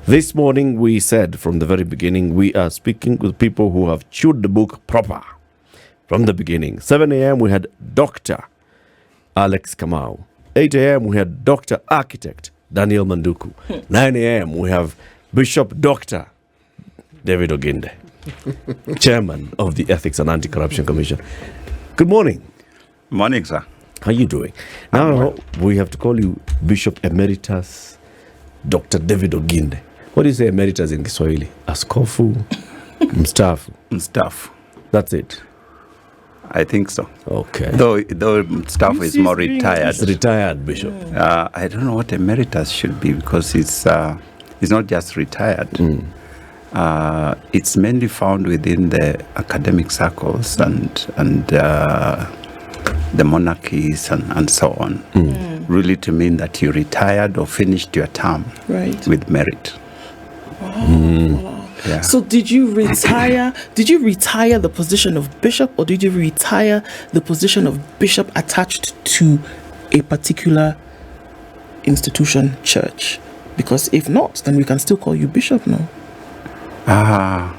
This morning, we said from the very beginning, we are speaking with people who have chewed the book proper from the beginning. 7 a.m., we had Dr. Alex Kamau. 8 a.m., we had Dr. Architect Daniel Manduku. 9 a.m., we have Bishop Dr. David Oginde, Chairman of the Ethics and Anti-Corruption Commission. Good morning. Morning, sir. How are you doing? Now, we have to call you Bishop Emeritus Dr. David Oginde. What do you say emeritus in Kiswahili? Askofu, mstaafu. Mstaafu. That's it. I think so. Okay. Though mstaafu is more retired. It's retired, Bishop. I don't know what emeritus should be because it's not just retired. It's mainly found within the academic circles and the monarchies and so on. Really to mean that you retired or finished your term with merit. Wow. Yeah. So did you retire the position of bishop, or did you retire the position of bishop attached to a particular institution, church? Because if not, then we can still call you bishop now. I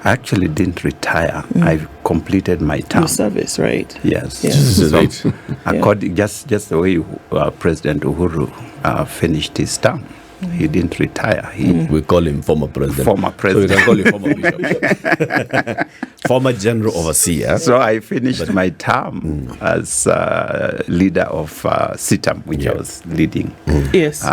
actually didn't retire. I completed my term. Your service, right? Yes. So, according just the way President Uhuru finished his term. He didn't retire. We call him former president. Former president. So we can call him former bishop. Former general overseer. So I finished my term as leader of CITAM, which I was leading. Yes.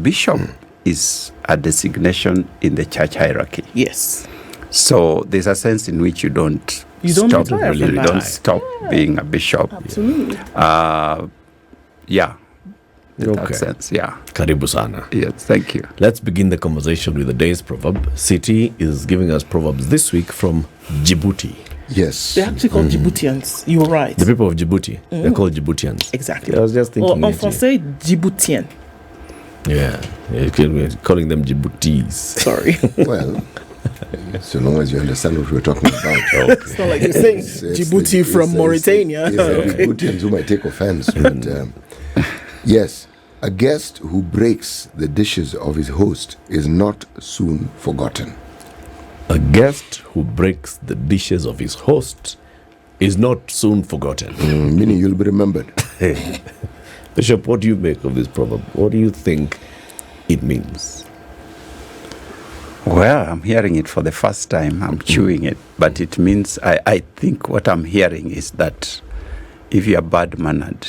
Bishop is a designation in the church hierarchy. Yes. So there's a sense in which you don't retire from you that. don't stop being a bishop. Absolutely. In that sense, yeah. Karibu sana. Yes, thank you. Let's begin the conversation with the day's proverb. City is giving us proverbs this week from Djibouti. Yes. They're actually called Djiboutians. You were right. The people of Djibouti, they're called Djiboutians. Exactly. I was just thinking. Or en français, Djiboutien. Yeah, we're calling them Djiboutis. Sorry. Well, so long as you understand what we're talking about. It's not like you're saying Djibouti from Mauritania. It's the Djiboutians who might take offense. But yes, a guest who breaks the dishes of his host is not soon forgotten. A guest who breaks the dishes of his host is not soon forgotten. Meaning you'll be remembered. Bishop, what do you make of this proverb? What do you think it means? Well, I'm hearing it for the first time. I'm chewing it. But it means, I think what I'm hearing is that if you're bad-mannered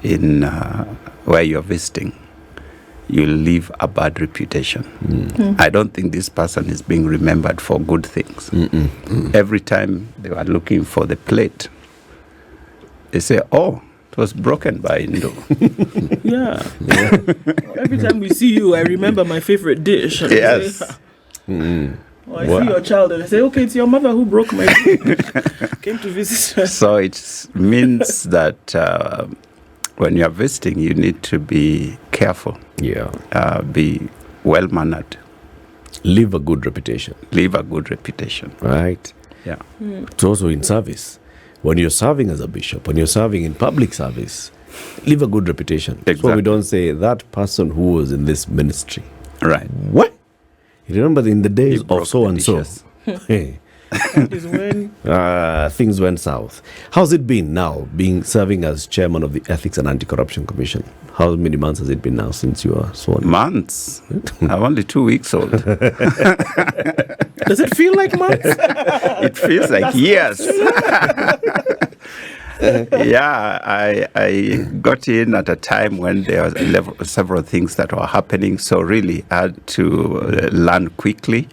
in where you're visiting, you'll leave a bad reputation. I don't think this person is being remembered for good things. Every time they were looking for the plate, they say, oh, it was broken by Indo. Yeah. Every time we see you, I remember my favorite dish. And Yes. or I see your child and I say, okay, it's your mother who broke my food. Came to visit her. So it means that when you're visiting, you need to be careful. Yeah. Be well-mannered. Leave a good reputation. Leave a good reputation. Right? Yeah. It's also in service. When you're serving as a bishop, when you're serving in public service, leave a good reputation. Exactly. So we don't say that person who was in this ministry. Right. What? You remember in the days broke of so the and so, dishes. hey, Is when things went south. How's it been now, serving as chairman of the Ethics and Anti-Corruption Commission? How many months has it been now since you are sworn? Months. I'm only 2 weeks old. does it feel like months? It feels like years. Yeah, I got in at a time when there was several things that were happening. So really, I had to learn quickly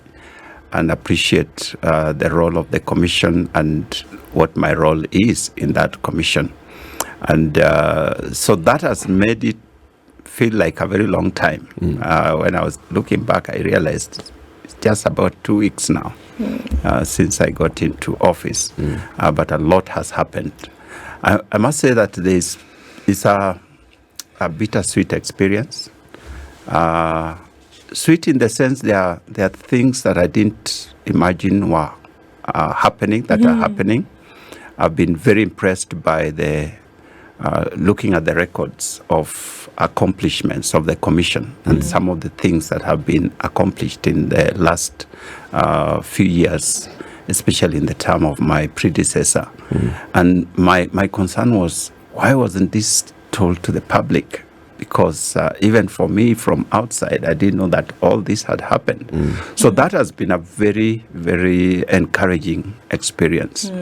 and appreciate the role of the commission and what my role is in that commission. And so that has made it feel like a very long time. When I was looking back, I realized it's just about 2 weeks now since I got into office. But a lot has happened. I must say that it's a bittersweet experience. Sweet in the sense there are things that I didn't imagine were happening, that are happening. I've been very impressed by the looking at the records of accomplishments of the commission and some of the things that have been accomplished in the last few years, especially in the term of my predecessor. And my concern was, why wasn't this told to the public? Because even for me from outside, I didn't know that all this had happened. So that has been a very, very encouraging experience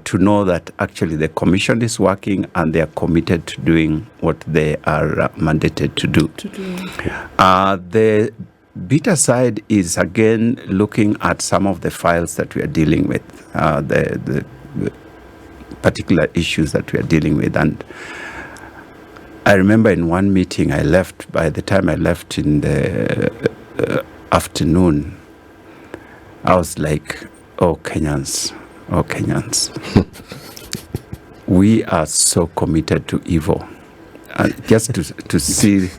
to know that actually the commission is working and they are committed to doing what they are mandated to do. The bitter side is, again, looking at some of the files that we are dealing with, the particular issues that we are dealing with. And I remember in one meeting I left, by the time I left in the afternoon, I was like, oh Kenyans, we are so committed to evil. And just to see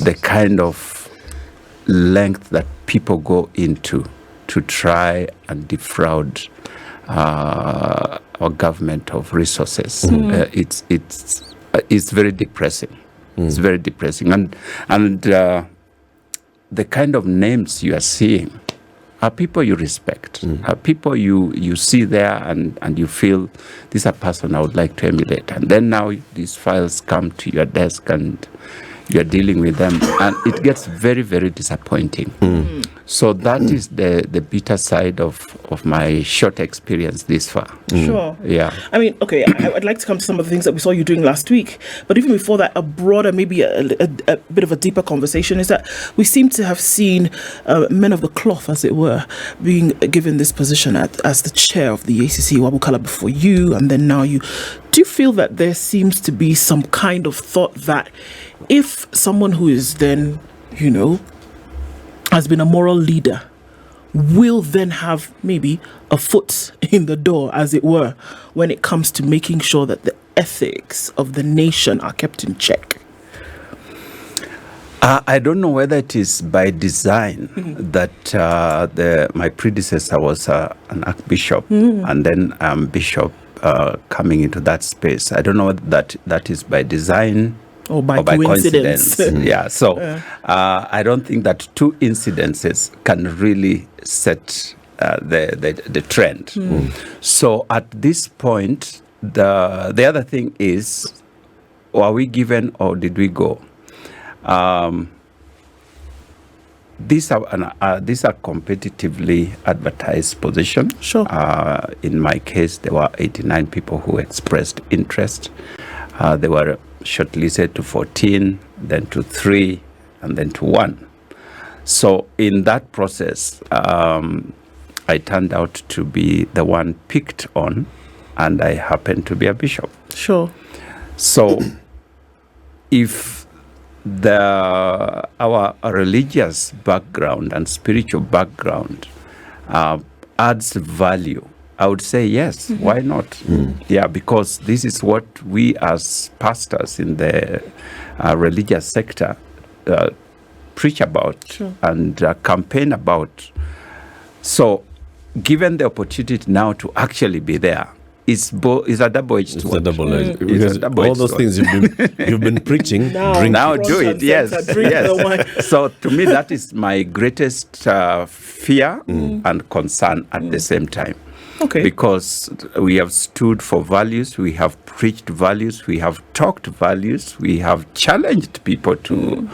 the kind of length that people go into to try and defraud our government of resources, it's very depressing. It's very depressing. And the kind of names you are seeing are people you respect, are people you see there and you feel, this is a person I would like to emulate. And then now these files come to your desk and you are dealing with them, and it gets very, very disappointing. So that is the bitter side of my short experience this far. Sure. Yeah. I mean, okay, I'd like to come to some of the things that we saw you doing last week. But even before that, a broader, maybe a bit of a deeper conversation is that we seem to have seen men of the cloth, as it were, being given this position as the chair of the EACC, Wabukala before you, and then now you. Do you feel that there seems to be some kind of thought that if someone who is then, has been a moral leader, will then have maybe a foot in the door, as it were, when it comes to making sure that the ethics of the nation are kept in check? I don't know whether it is by design that my predecessor was an archbishop and then bishop coming into that space. I don't know whether that is by design or by coincidence. Yeah, so I don't think that two incidences can really set the trend. So at this point, the other thing is, are we given or did we go? These are competitively advertised positions. Sure. In my case, there were 89 people who expressed interest. They were shortlisted to 14, then to 3, and then to 1. So in that process, I turned out to be the one picked on, and I happened to be a bishop. Sure. So if our religious background and spiritual background adds value, I would say yes, why not? Yeah, because this is what we as pastors in the religious sector preach about and campaign about. So given the opportunity now to actually be there, is a double-edged sword. It's a double-edged. Because all those things you've been preaching. Now do it, yes. So to me, that is my greatest fear and concern at the same time. Okay. Because we have stood for values, we have preached values, we have talked values, we have challenged people to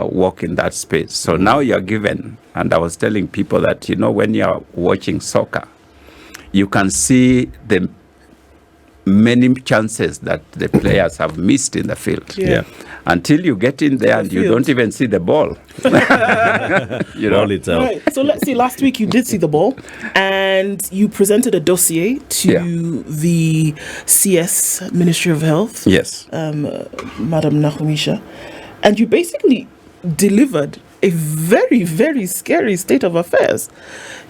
walk in that space. So now you're given, and I was telling people that, when you're watching soccer, you can see the many chances that the players have missed in the field. Yeah. Until you get in there and you don't even see the ball. Ball itself. Right. So let's see, last week you did see the ball and you presented a dossier to the CS, Ministry of Health. Yes. Madam Nahumisha. And you basically delivered a very, very scary state of affairs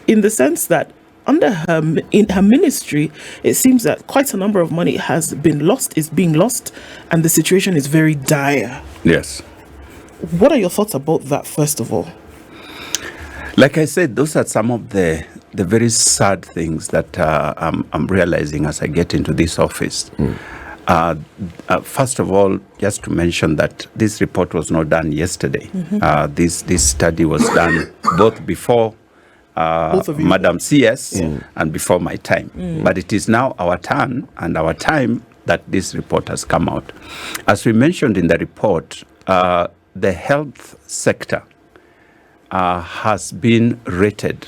in the sense that in her ministry, it seems that quite a number of money has been lost, is being lost, and the situation is very dire. Yes. What are your thoughts about that, first of all? Like I said, those are some of the very sad things that I'm realizing as I get into this office. First of all, just to mention that this report was not done yesterday. This study was done both before Madam CS and before my time. But it is now our turn and our time that this report has come out. As we mentioned in the report, the health sector has been rated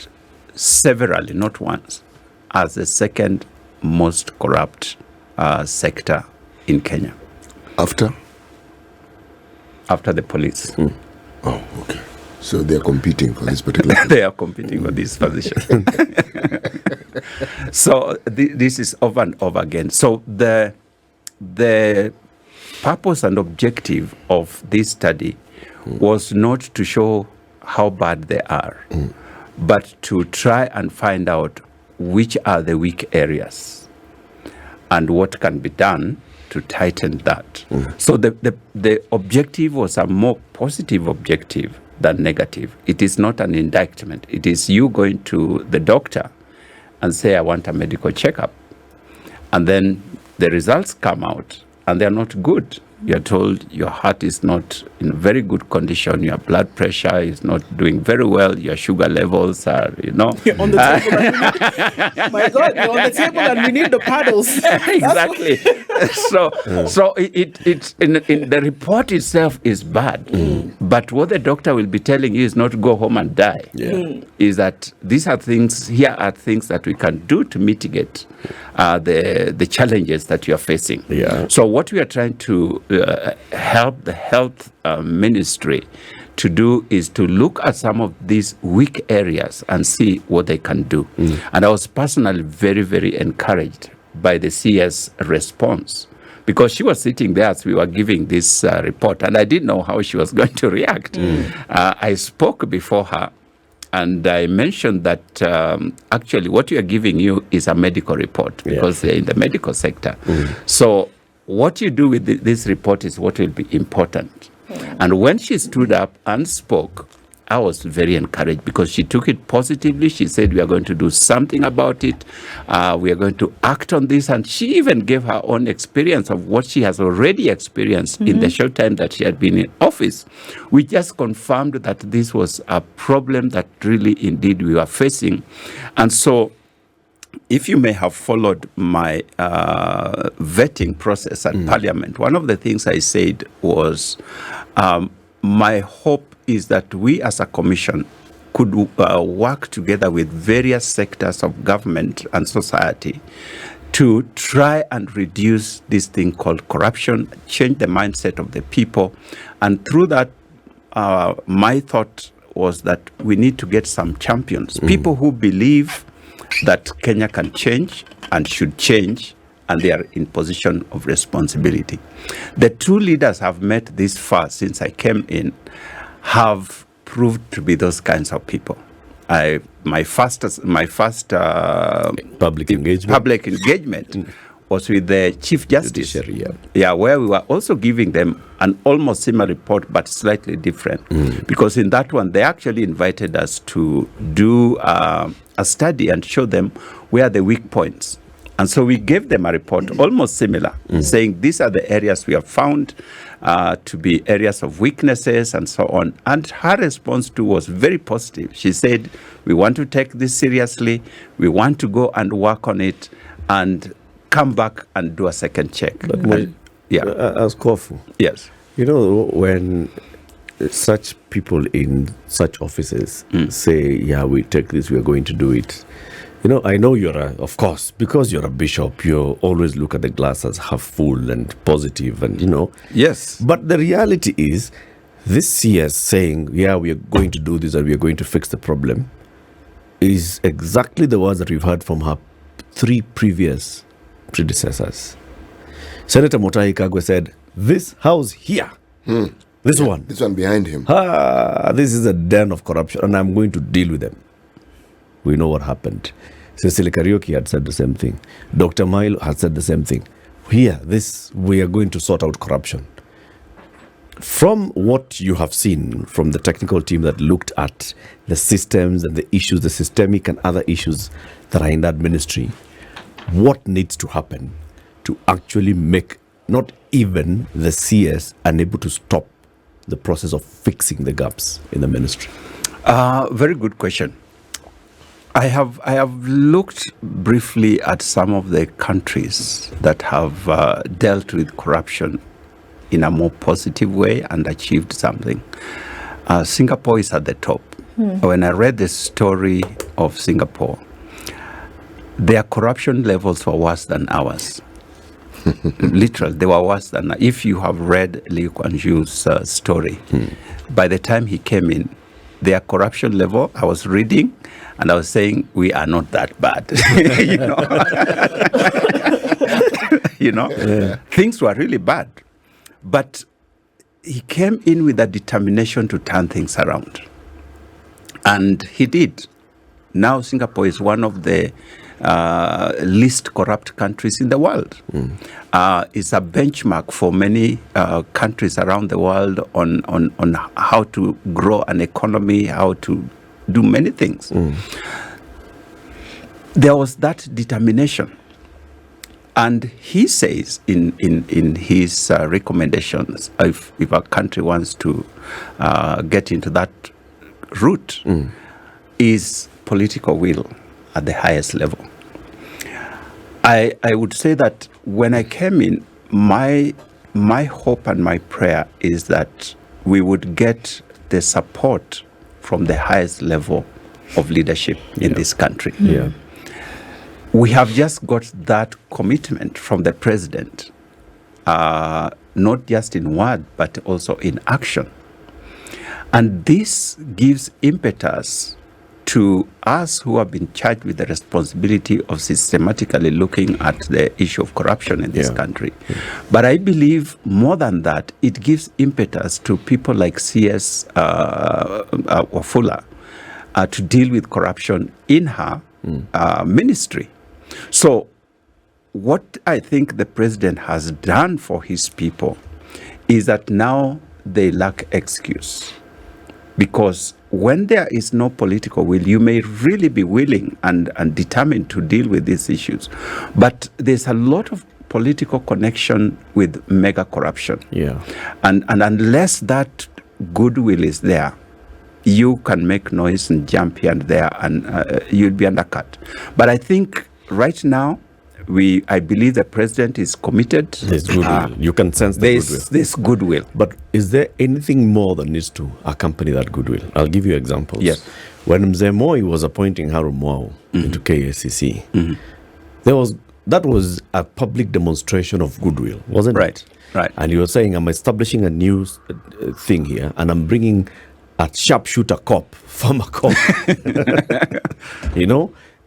severally, not once, as the second most corrupt sector in Kenya. After? After the police. Oh, okay. So they're competing for this particular They are competing for this position. So this is over and over again. So the purpose and objective of this study was not to show how bad they are, but to try and find out which are the weak areas and what can be done to tighten that. So the objective was a more positive objective than negative. It is not an indictment. It is you going to the doctor and say, I want a medical checkup. And then the results come out and they're not good. You're told your heart is not in very good condition, your blood pressure is not doing very well, your sugar levels are, You're on the table. My God, you're on the table and we need the paddles. Exactly. So it in the report itself is bad, but what the doctor will be telling you is not go home and die. Is that here are things that we can do to mitigate the challenges that you are facing. So what we are trying to help the health ministry to do is to look at some of these weak areas and see what they can do. And I was personally very, very encouraged by the CS response, because she was sitting there as we were giving this report, and I didn't know how she was going to react. I spoke before her, and I mentioned that actually what we are giving you is a medical report, because they're in the medical sector. So what you do with this report is what will be important. And when she stood up and spoke, I was very encouraged because she took it positively. She said, we are going to do something about it. We are going to act on this. And she even gave her own experience of what she has already experienced in the short time that she had been in office. We just confirmed that this was a problem that really indeed we were facing. And so if you may have followed my vetting process at Parliament, one of the things I said was my hope is that we as a commission could work together with various sectors of government and society to try and reduce this thing called corruption, change the mindset of the people. And through that, my thought was that we need to get some champions, people who believe that Kenya can change and should change, and they are in position of responsibility. The two leaders have met this far since I came in have proved to be those kinds of people. My first Public engagement was with the Chief Justice, where we were also giving them an almost similar report, but slightly different. Because in that one, they actually invited us to do a study and show them where are the weak points. And so we gave them a report almost similar, saying these are the areas we have found to be areas of weaknesses and so on. And her response too was very positive. She said, we want to take this seriously. We want to go and work on it and come back and do a second check. As Kofu. Yes. When such people in such offices say, we take this, we are going to do it. I know of course, because you're a bishop, you always look at the glass as half full and positive and, Yes. But the reality is, this CS saying, we are going to do this and we are going to fix the problem, is exactly the words that we've heard from her three previous predecessors. Senator Mutahi Kagwe said, this house here, this one behind him, this is a den of corruption and I'm going to deal with them. We know what happened. Cecily Kariuki had said the same thing. Dr. Milo had said the same thing. Here, we are going to sort out corruption. From what you have seen from the technical team that looked at the systems and the issues, the systemic and other issues that are in that ministry, what needs to happen to actually make not even the CS unable to stop the process of fixing the gaps in the ministry? Very good question. I have looked briefly at some of the countries that have dealt with corruption in a more positive way and achieved something. Singapore is at the top. When I read the story of Singapore, their corruption levels were worse than ours. Literally, they were worse than. If you have read Lee Kuan Yew's story, by the time he came in, their corruption level, I was reading, and I was saying, we are not that bad. Things were really bad. But he came in with a determination to turn things around. And he did. Now Singapore is one of the least corrupt countries in the world. It's a benchmark for many countries around the world on how to grow an economy, how to do many things. There was that determination. And he says in his recommendations, if a country wants to get into that route, is political will at the highest level. I would say that when I came in, my hope and my prayer is that we would get the support from the highest level of leadership in this country. Yeah. We have just got that commitment from the president, not just in word, but also in action. And this gives impetus to us who have been charged with the responsibility of systematically looking at the issue of corruption in this country. But I believe more than that, it gives impetus to people like CS Wafula to deal with corruption in her ministry. So what I think the president has done for his people is that now they lack excuse. Because when there is no political will, you may really be willing and determined to deal with these issues. But there's a lot of political connection with mega corruption. Yeah. And unless that goodwill is there, you can make noise and jump here and there, and you'll be undercut. But I think right now, I believe the president is committed. There's goodwill. You can sense the goodwill. There's goodwill. But is there anything more that needs to accompany that goodwill? I'll give you examples. Yes. When Mzee Moi was appointing Harun Mwau into KACC, that was a public demonstration of goodwill, wasn't it? Right. And you were saying, I'm establishing a new thing here, and I'm bringing a sharpshooter cop, farmer cop,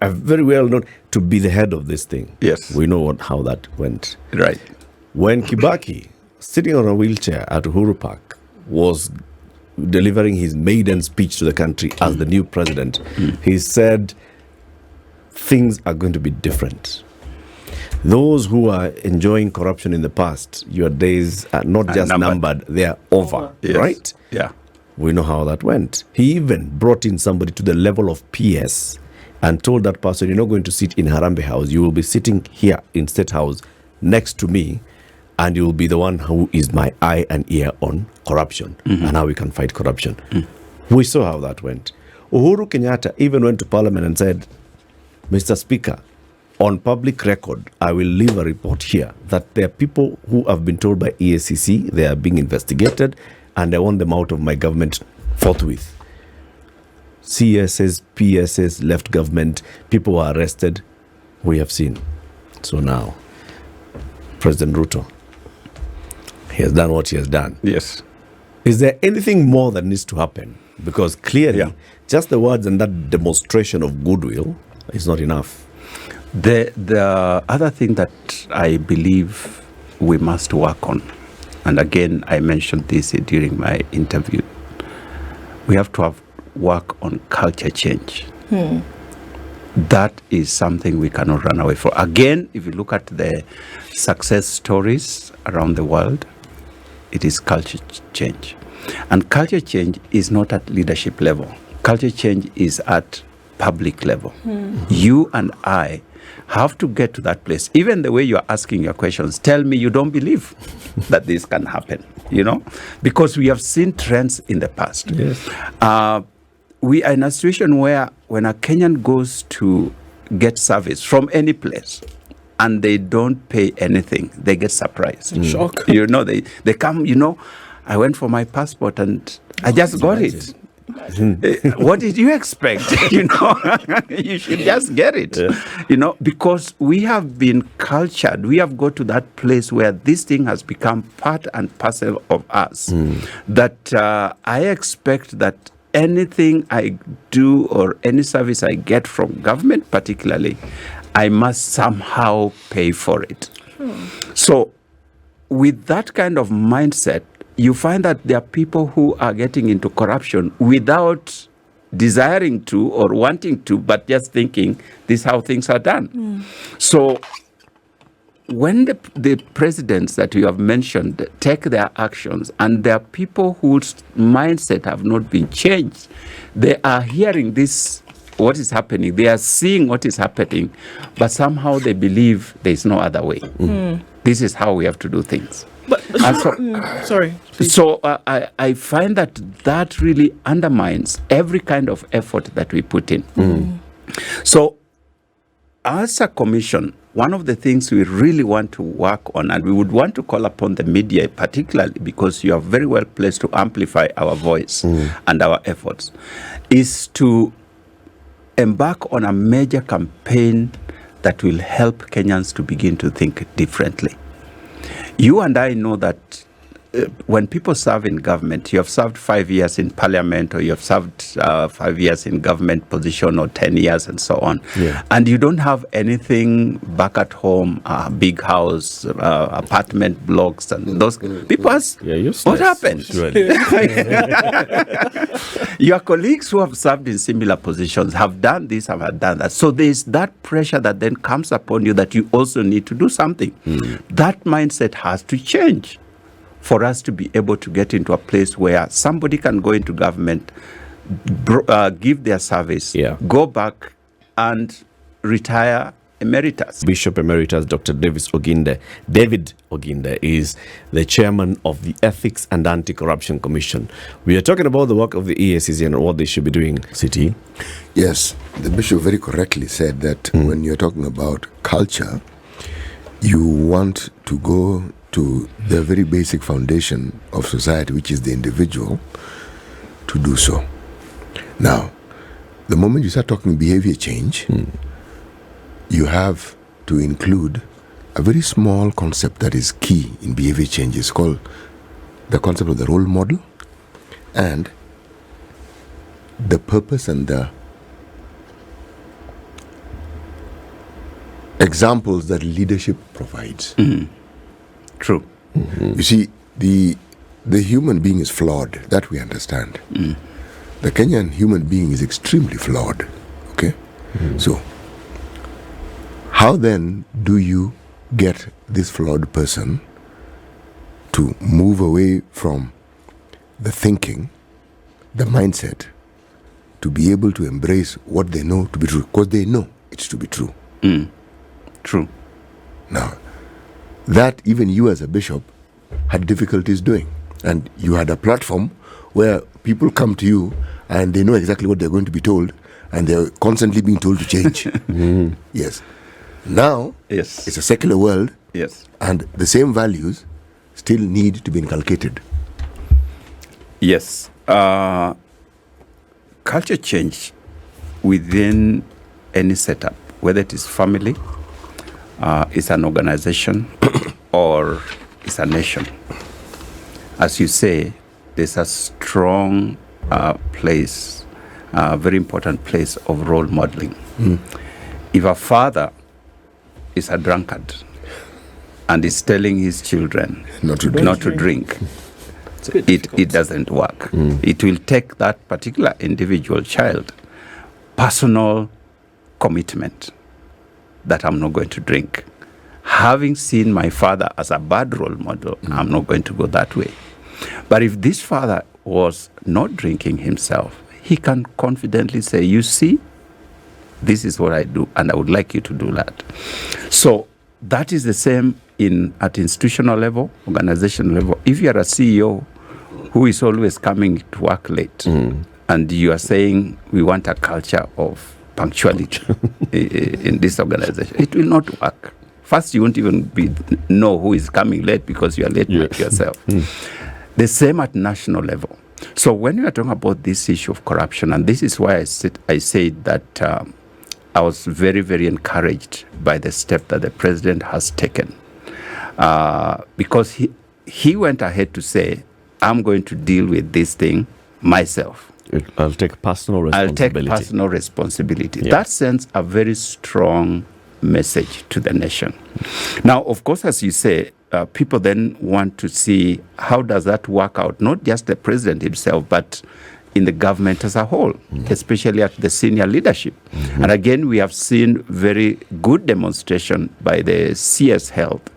a very well known to be the head of this thing. Yes. We know how that went. Right. When Kibaki, sitting on a wheelchair at Uhuru Park, was delivering his maiden speech to the country as the new president, he said, things are going to be different. Those who are enjoying corruption in the past, your days are not just numbered, they are over, Yes. right? Yeah. We know how that went. He even brought in somebody to the level of PS and told that person, you're not going to sit in Harambe House, you will be sitting here in State House next to me, and you will be the one who is my eye and ear on corruption and how we can fight corruption. We saw how that went. Uhuru Kenyatta even went to Parliament and said, Mr. Speaker, on public record, I will leave a report here that there are people who have been told by EACC they are being investigated, and I want them out of my government forthwith. CSS, PSS, left government, people were arrested. We have seen. So now, President Ruto, he has done what he has done. Yes. Is there anything more that needs to happen? Because clearly, just the words and that demonstration of goodwill is not enough. The other thing that I believe we must work on, and again, I mentioned this during my interview, we have to work on culture change. That is something we cannot run away from. Again, if you look at the success stories around the world, it is culture change. And culture change is not at leadership level. Culture change is at public level. You and I have to get to that place. Even the way you're asking your questions, tell me you don't believe that this can happen, because we have seen trends in the past. Yes. We are in a situation where when a Kenyan goes to get service from any place and they don't pay anything, they get surprised. Shock. They come, I went for my passport and I just got it. What did you expect? You should just get it. Because we have been cultured. We have got to that place where this thing has become part and parcel of us. That I expect that anything I do or any service I get from government, particularly, I must somehow pay for it. So, with that kind of mindset, you find that there are people who are getting into corruption without desiring to or wanting to, but just thinking this is how things are done. So when the presidents that you have mentioned take their actions, and there are people whose mindset have not been changed, they are hearing this, what is happening, they are seeing what is happening, but somehow they believe there is no other way. This is how we have to do things. Sorry. Please. So I find that really undermines every kind of effort that we put in. So as a commission, one of the things we really want to work on, and we would want to call upon the media particularly, because you are very well placed to amplify our voice and our efforts, is to embark on a major campaign that will help Kenyans to begin to think differently. You and I know that when people serve in government, you have served 5 years in parliament, or you have served 5 years in government position, or 10 years and so on. Yeah. And you don't have anything back at home, a big house, apartment blocks, and those people ask, what happened? Your colleagues who have served in similar positions have done this, have done that. So there's that pressure that then comes upon you that you also need to do something. That mindset has to change for us to be able to get into a place where somebody can go into government, give their service, go back and retire emeritus. Bishop Emeritus Dr. David Oginde is the chairman of the Ethics and Anti-Corruption Commission. We are talking about the work of the EACC and what they should be doing. City. Yes, the bishop very correctly said that when you're talking about culture, you want to go to the very basic foundation of society, which is the individual, to do so. Now, the moment you start talking behavior change, you have to include a very small concept that is key in behavior change. It's called the concept of the role model and the purpose and the examples that leadership provides. True. You see, the human being is flawed. That we understand. The Kenyan human being is extremely flawed. Okay? So, how then do you get this flawed person to move away from the thinking, the mindset, to be able to embrace what they know to be true? Because they know it's to be true. True. Now, that even you as a bishop had difficulties doing. And you had a platform where people come to you and they know exactly what they're going to be told, and they're constantly being told to change. Yes. Now, it's a secular world, and the same values still need to be inculcated. Yes. Culture change within any setup, whether it is family, it's an organization, or it's a nation. As you say, there's a strong place, a very important place of role modeling. If a father is a drunkard and is telling his children not to drink, it doesn't work. It will take that particular individual child personal commitment that I'm not going to drink. Having seen my father as a bad role model, I'm not going to go that way. But if this father was not drinking himself, he can confidently say, you see, This is what I do, and I would like you to do that. So that is the same at institutional level, organizational level. If you are a CEO who is always coming to work late, and you are saying we want a culture of punctuality in this organization, it will not work. First, you won't even know who is coming late because you are late yourself. The same at national level. So when we are talking about this issue of corruption, and this is why I said that I was very, very encouraged by the step that the president has taken, because he went ahead to say, I'm going to deal with this thing myself. I'll take personal responsibility. Yeah. That sends a very strong message to the nation. Now, of course, as you say, people then want to see how does that work out, not just the president himself, but in the government as a whole, especially at the senior leadership. And again, we have seen very good demonstration by the CS Health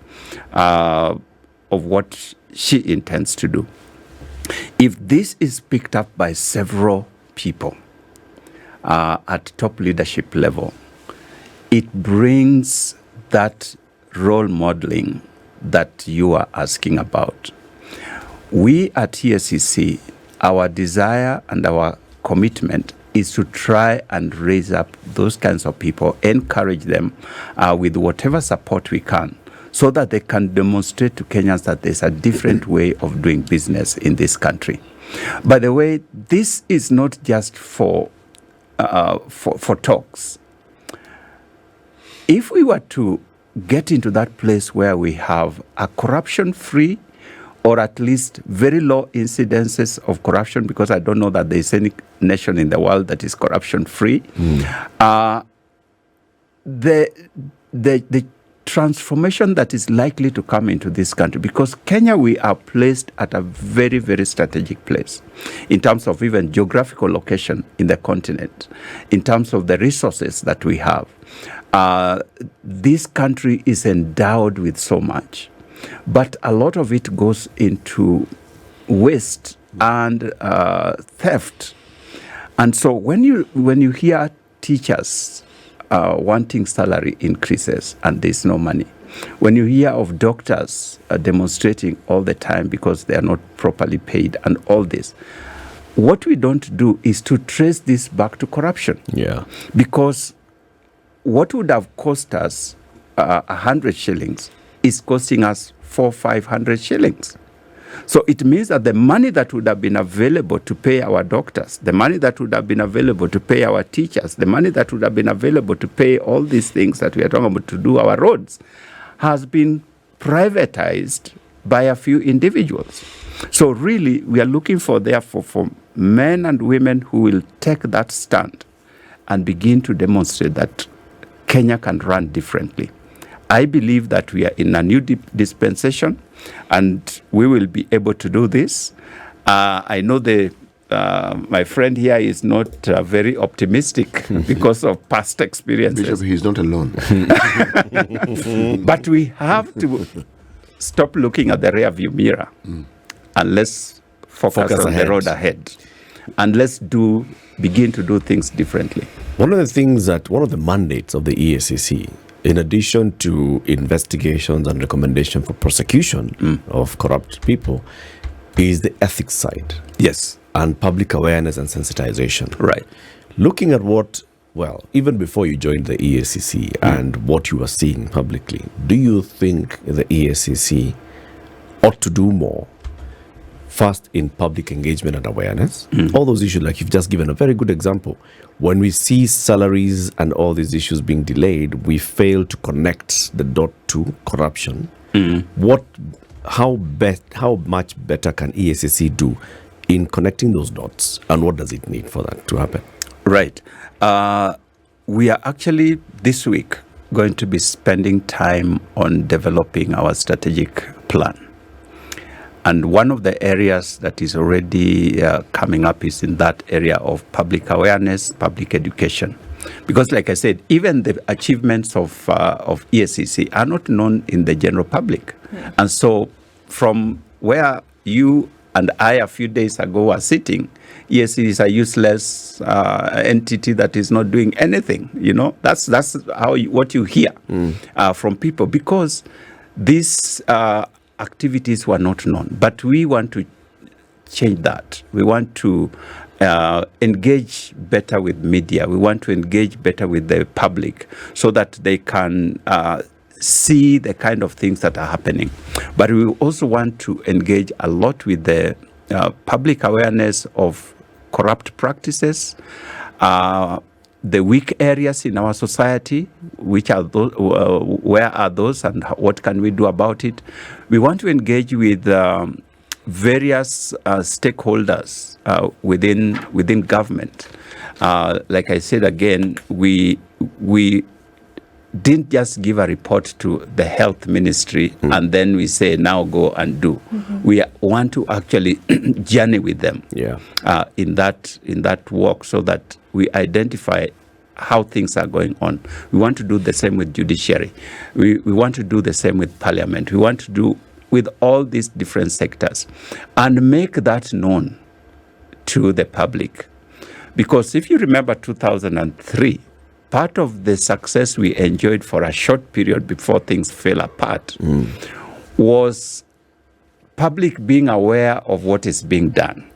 of what she intends to do. If this is picked up by several people at top leadership level, it brings that role modeling that you are asking about. We at EACC, our desire and our commitment is to try and raise up those kinds of people, encourage them with whatever support we can, so that they can demonstrate to Kenyans that there's a different way of doing business in this country. By the way, this is not just for talks. If we were to get into that place where we have a corruption-free, or at least very low incidences of corruption, because I don't know that there's any nation in the world that is corruption-free, the transformation that is likely to come into this country, because Kenya, we are placed at a very, very strategic place in terms of even geographical location in the continent, in terms of the resources that we have. This country is endowed with so much, but a lot of it goes into waste and theft. And so when you hear teachers wanting salary increases and there's no money, when you hear of doctors demonstrating all the time because they are not properly paid and all this, what we don't do is to trace this back to corruption. Yeah. Because what would have cost us 100 shillings is costing us 400-500 shillings. So it means that the money that would have been available to pay our doctors, the money that would have been available to pay our teachers, the money that would have been available to pay all these things that we are talking about to do our roads, has been privatized by a few individuals. So really, we are looking for men and women who will take that stand and begin to demonstrate that Kenya can run differently. I believe that we are in a new dispensation, and we will be able to do this. I know my friend here is not very optimistic because of past experiences. Bishop, he's not alone. But we have to stop looking at the rearview mirror and let's focus on the road ahead. And let's begin to do things differently. One of the mandates of the EACC, in addition to investigations and recommendation for prosecution of corrupt people, is the ethics side. Yes. And public awareness and sensitization. Right. Looking at even before you joined the EACC and what you were seeing publicly, do you think the EACC ought to do more? First, in public engagement and awareness, all those issues, like you've just given a very good example. When we see salaries and all these issues being delayed, we fail to connect the dot to corruption. How much better can EACC do in connecting those dots, and what does it need for that to happen? Right. We are actually this week going to be spending time on developing our strategic plan. And one of the areas that is already coming up is in that area of public awareness, public education. Because like I said, even the achievements of EACC are not known in the general public. And so from where you and I, a few days ago, was sitting. Yes, it is a useless entity that is not doing anything. That's what you hear from people, because these activities were not known. But we want to change that. We want to engage better with media. We want to engage better with the public so that they can see the kind of things that are happening. But we also want to engage a lot with the public awareness of corrupt practices, the weak areas in our society, which are those, where are those, and what can we do about it. We want to engage with various stakeholders within government. Like I said again, we didn't just give a report to the health ministry and then we say, now go and do. We want to actually journey with them in that work, so that we identify how things are going on. We want to do the same with judiciary. We want to do the same with parliament. We want to do with all these different sectors and make that known to the public. Because if you remember 2003, part of the success we enjoyed for a short period before things fell apart was public being aware of what is being done.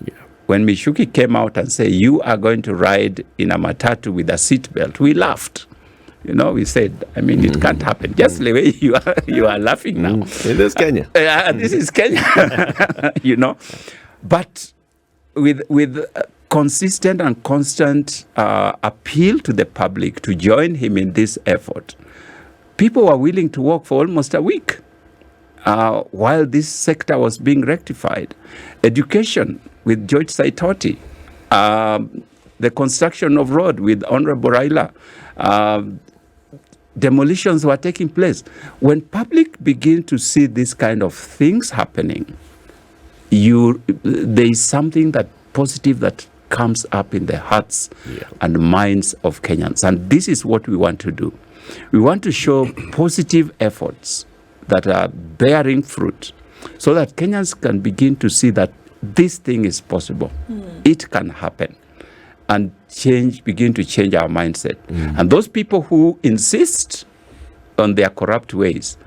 When Michuki came out and said, you are going to ride in a matatu with a seatbelt, we laughed. We said, it can't happen. Just the way you are laughing now. It is Kenya. This is Kenya. But with consistent and constant appeal to the public to join him in this effort, people were willing to work for almost a week while this sector was being rectified. Education with George Saitoti, the construction of road with Honorable Raila, demolitions were taking place. When public begin to see this kind of things happening, there is something that positive that comes up in the hearts and minds of Kenyans. And this is what we want to do. We want to show positive efforts that are bearing fruit, so that Kenyans can begin to see that this thing is possible. It can happen. And begin to change our mindset. And those people who insist on their corrupt ways,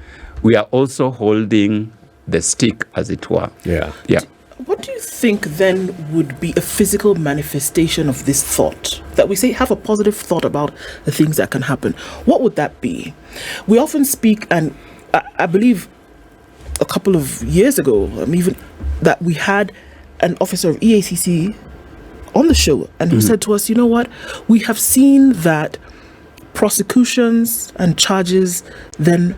we are also holding the stick, as it were. Yeah. What do you think then would be a physical manifestation of this thought? That we say, have a positive thought about the things that can happen. What would that be? We often speak, and I believe a couple of years ago, even that we had an officer of EACC on the show, and who said to us, you know what, we have seen that prosecutions and charges then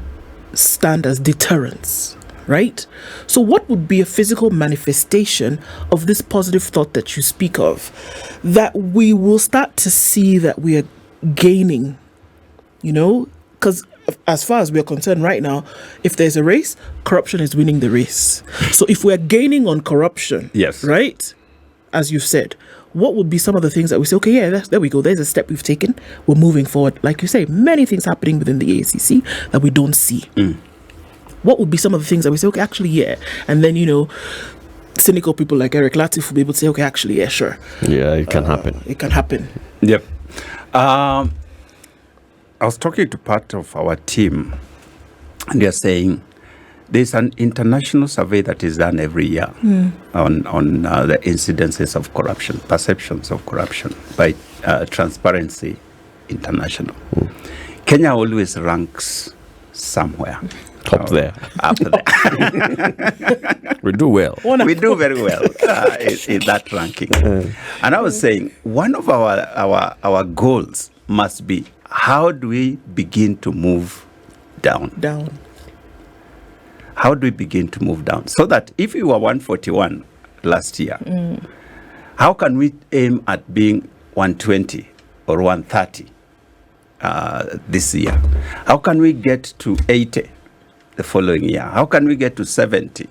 stand as deterrents, right? So what would be a physical manifestation of this positive thought that you speak of, that we will start to see that we are gaining, because as far as we are concerned right now, if there's a race, corruption is winning the race. So if we're gaining on corruption, right, as you've said, what would be some of the things that we say, okay, yeah, there we go, there's a step we've taken, we're moving forward. Like you say, many things happening within the EACC that we don't see. What would be some of the things that we say, okay, actually, yeah. And then, cynical people like Eric Latif will be able to say, okay, actually, yeah, sure. Yeah, it can happen. It can happen. Yep. I was talking to part of our team, and they're saying there's an international survey that is done every year on the incidences of corruption, perceptions of corruption by Transparency International. Kenya always ranks somewhere. Up there. We do well. We do very well in that ranking. And I was saying, one of our goals must be, how do we begin to move down? How do we begin to move down? So that if we were 141 last year, how can we aim at being 120 or 130 this year? How can we get to 80 the following year? How can we get to 70?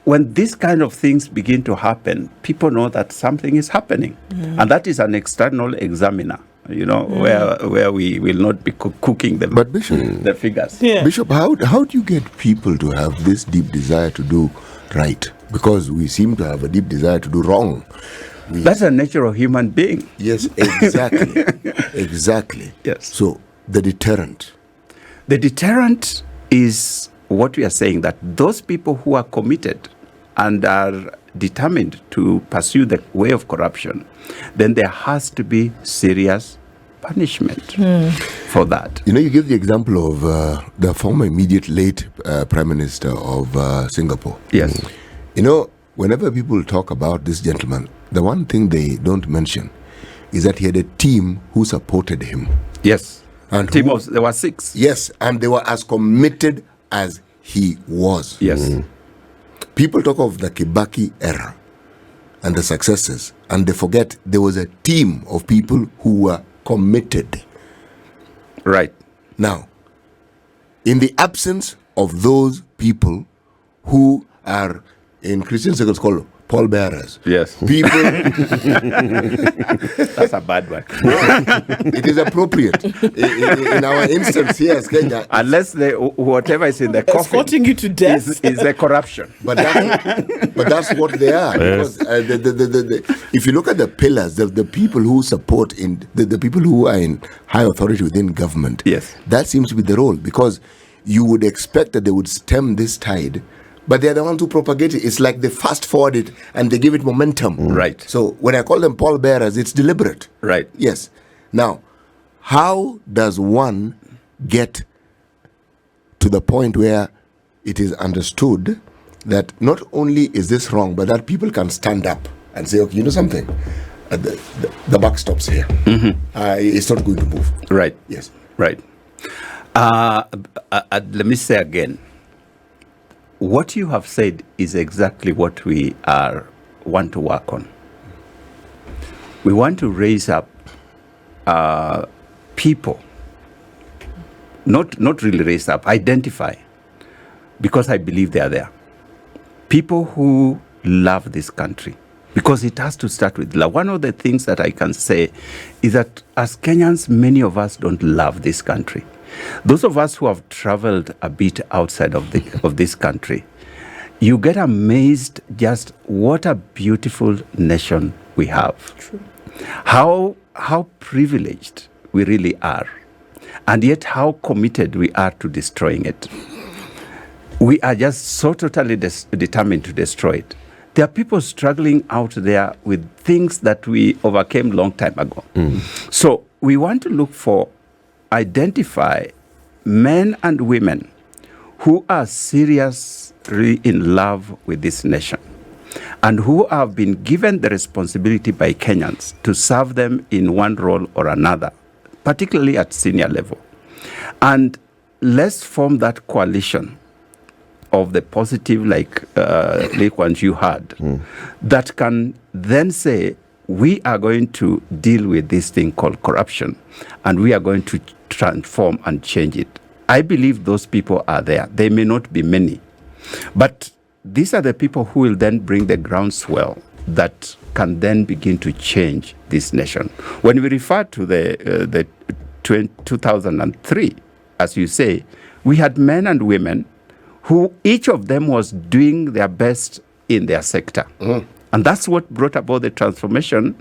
When these kind of things begin to happen, people know that something is happening. And that is an external examiner, where we will not be cooking them. But Bishop, the figures. Bishop, how do you get people to have this deep desire to do right? because we seem to have a deep desire to do wrong. That's the nature of human being. Yes, exactly. Exactly. Yes. So the deterrent. The deterrent is what we are saying, that those people who are committed and are determined to pursue the way of corruption, then there has to be serious punishment for that. You know, you give the example of the former immediate late Prime Minister of Singapore. Yes. You know, whenever people talk about this gentleman, the one thing they don't mention is that he had a team who supported him. Yes. And there were 6. Yes, and they were as committed as he was. Yes. People talk of the Kibaki era and the successes, and they forget there was a team of people who were committed. Right. Now, in the absence of those people who are in Christian circles called pallbearers. Yes. People, That's a bad one. it is appropriate. In our instance here, as Kenya, Unless whatever is in the coffin Escorting you to death. is the corruption. but that's what they are. Yes. Because, if you look at the pillars, the people who support the people who are in high authority within government, Yes. that seems to be the role, because you would expect that they would stem this tide. But they're the ones who propagate it. It's like they fast forward it and they give it momentum. Right. So when I call them pallbearers, it's deliberate. Right. Yes. Now, how does one get to the point where it is understood that not only is this wrong, but that people can stand up and say, okay, you know something? The buck stops here. It's not going to move. Right. Yes. Right. Let me say again, what you have said is exactly what we want to work on. We want to raise up people, not really raise up, identify, because I believe they are there. People who love this country, because it has to start with love. One of the things that I can say is that as Kenyans, many of us don't love this country. Those of us who have traveled a bit outside of this country, you get amazed just what a beautiful nation we have. True. How privileged we really are, and yet how committed we are to destroying it. We are just so totally determined to destroy it. There are people struggling out there with things that we overcame long time ago. So we want to identify men and women who are seriously in love with this nation and who have been given the responsibility by Kenyans to serve them in one role or another, particularly at senior level. And let's form that coalition of the positive, like ones you had, that can then say, we are going to deal with this thing called corruption, and we are going to transform and change it. I believe those people are there. They may not be many, but these are the people who will then bring the groundswell that can then begin to change this nation. When we refer to the 2003, as you say, we had men and women who each of them was doing their best in their sector. And that's what brought about the transformation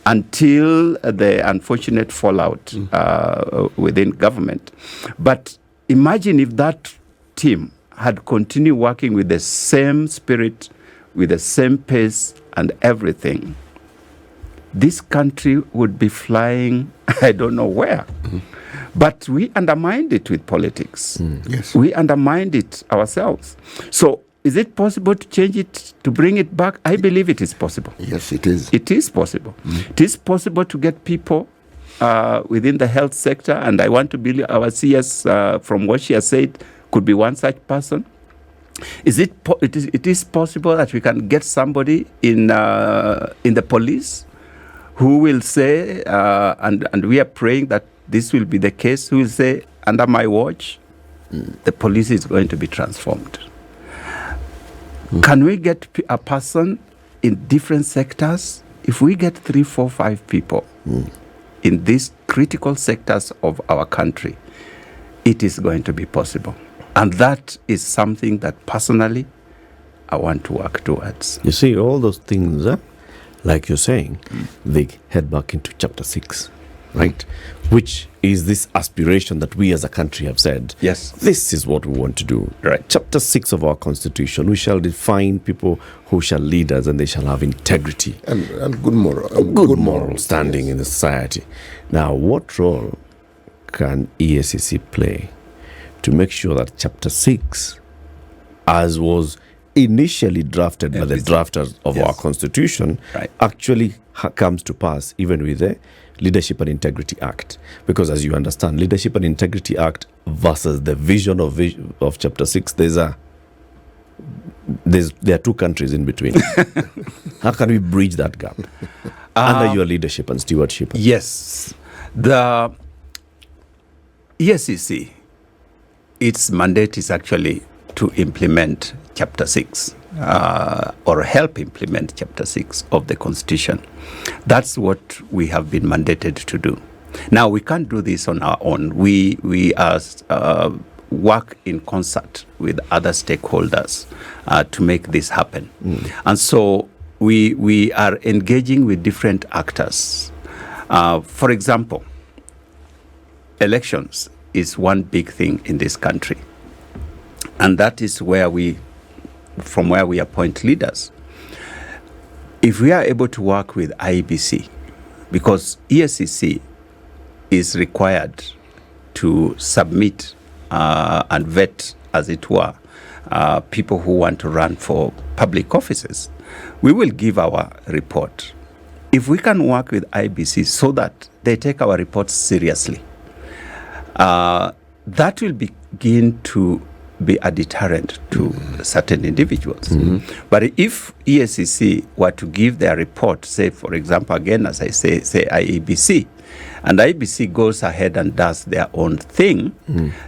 until the unfortunate fallout within government. But imagine if that team had continued working with the same spirit, with the same pace and everything, this country would be flying, I don't know where. But we undermined it with politics. Yes. We undermined it ourselves. So is it possible to change it, to bring it back? I believe it is possible. Yes, it is. It is possible. It is possible to get people within the health sector, and I want to believe our CS, from what she has said, could be one such person. It is possible that we can get somebody in the police who will say, and we are praying that this will be the case, who will say, under my watch, the police is going to be transformed. Can we get a person in different sectors? If we get 3, 4, 5 people in these critical sectors of our country, it is going to be possible. And that is something that personally I want to work towards. You see, all those things, like you're saying, they head back into chapter 6, right? Which is this aspiration that we as a country have said, Yes. this is what we want to do. Right. Chapter 6 of our constitution, we shall define people who shall lead us and they shall have integrity. And good moral. Good moral standing in the society. Now, what role can EACC play to make sure that chapter 6, as was initially drafted by the drafters of our constitution, Right. actually comes to pass even with the Leadership and Integrity Act? Because as you understand, Leadership and Integrity Act versus the vision of chapter 6, there are two countries in between. How can we bridge that gap under your leadership and stewardship? Yes. The EACC, its mandate is actually to implement Chapter 6 or help implement Chapter 6 of the Constitution. That's what we have been mandated to do. Now, we can't do this on our own. We work in concert with other stakeholders to make this happen. And so we are engaging with different actors. For example, elections is one big thing in this country. And that is from where we appoint leaders. If we are able to work with IEBC, because EACC is required to submit and vet, as it were, people who want to run for public offices, we will give our report. If we can work with IEBC so that they take our reports seriously, that will begin to be a deterrent to certain individuals. But if EACC were to give their report, say, for example, again, as I say IEBC, and IEBC goes ahead and does their own thing,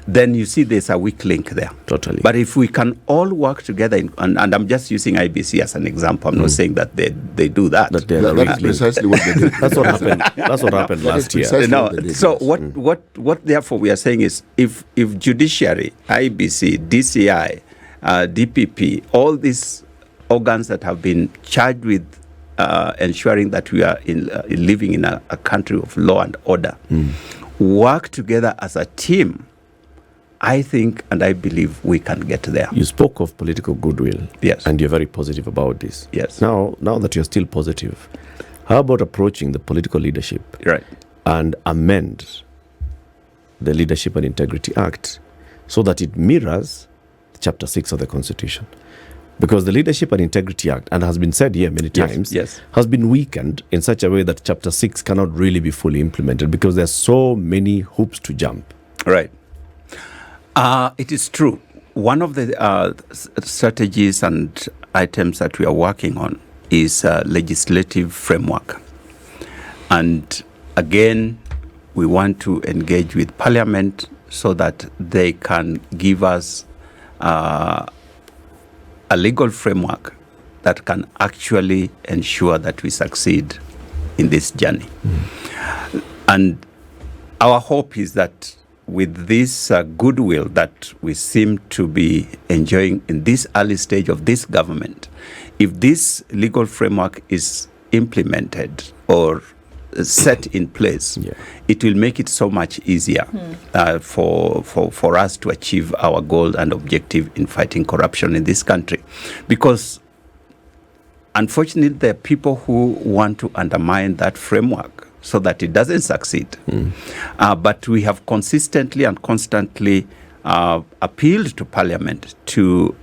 then you see there's a weak link there. Totally. But if we can all work together, and I'm just using IEBC as an example, I'm not saying that they do that. That's precisely what they did. That's what happened. That's what happened last year. So what therefore we are saying is, if judiciary, IEBC, DCI, DPP, all these organs that have been charged with ensuring that we are living in a country of law and order, work together as a team, I think and I believe we can get there. You spoke of political goodwill. Yes. And you're very positive about this. Yes. Now that you're still positive, how about approaching the political leadership Right. and amend the Leadership and Integrity Act so that it mirrors Chapter 6 of the Constitution? Because the Leadership and Integrity Act, and has been said here many times, yes. has been weakened in such a way that Chapter 6 cannot really be fully implemented because there's so many hoops to jump. Right. It is true. One of the strategies and items that we are working on is legislative framework. And again, we want to engage with Parliament so that they can give us a legal framework that can actually ensure that we succeed in this journey. And our hope is that with this goodwill that we seem to be enjoying in this early stage of this government, if this legal framework is implemented or set in place, it will make it so much easier for us to achieve our goal and objective in fighting corruption in this country. Because unfortunately, there are people who want to undermine that framework so that it doesn't succeed. But we have consistently and constantly appealed to Parliament to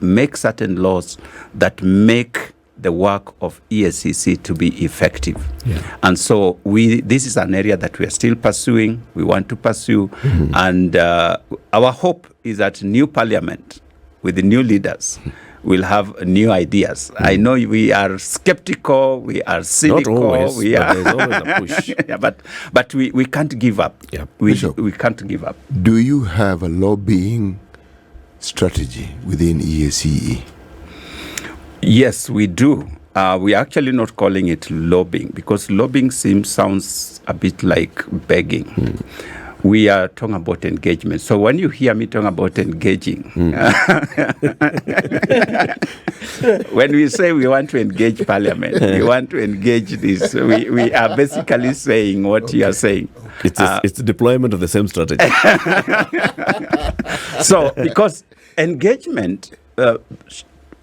make certain laws that make the work of EACC to be effective. And so this is an area that we are still pursuing, we want to pursue, and our hope is that new Parliament with the new leaders will have new ideas. I know we are skeptical, we are cynical. Not always, we but are there's always a push. but we can't give up. We can't give up. Do you have a lobbying strategy within EACE? Yes, we do. We're actually not calling it lobbying because lobbying sounds a bit like begging. we are talking about engagement. So when you hear me talking about engaging, when we say we want to engage Parliament, we want to engage this, we are basically saying what you are saying. It's the deployment of the same strategy. So, because engagement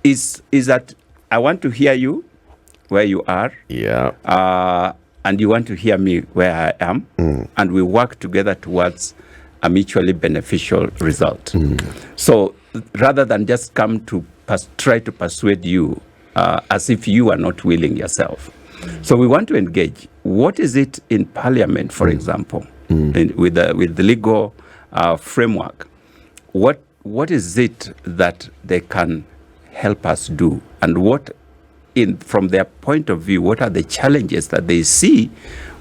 is that I want to hear you where you are. Yeah. And you want to hear me where I am, and we work together towards a mutually beneficial result. So rather than just come to try to persuade you as if you are not willing yourself. So we want to engage. What is it in Parliament, for example, with the legal framework? What is it that they can help us do, and what, from their point of view, what are the challenges that they see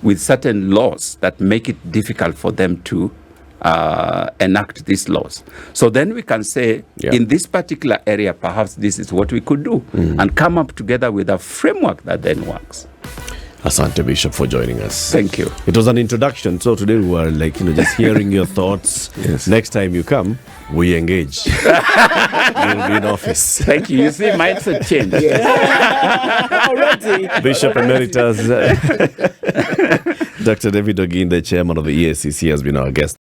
with certain laws that make it difficult for them to enact these laws? So then we can say, in this particular area, perhaps this is what we could do, and come up together with a framework that then works. Asante Bishop for joining us. Thank you. It was an introduction. So today we were just hearing your thoughts. Yes. Next time you come, we engage. You'll be in office. Thank you. You see, mindset change. Already. Bishop Emeritus Dr. David Oginde, Chairman of the EACC, has been our guest.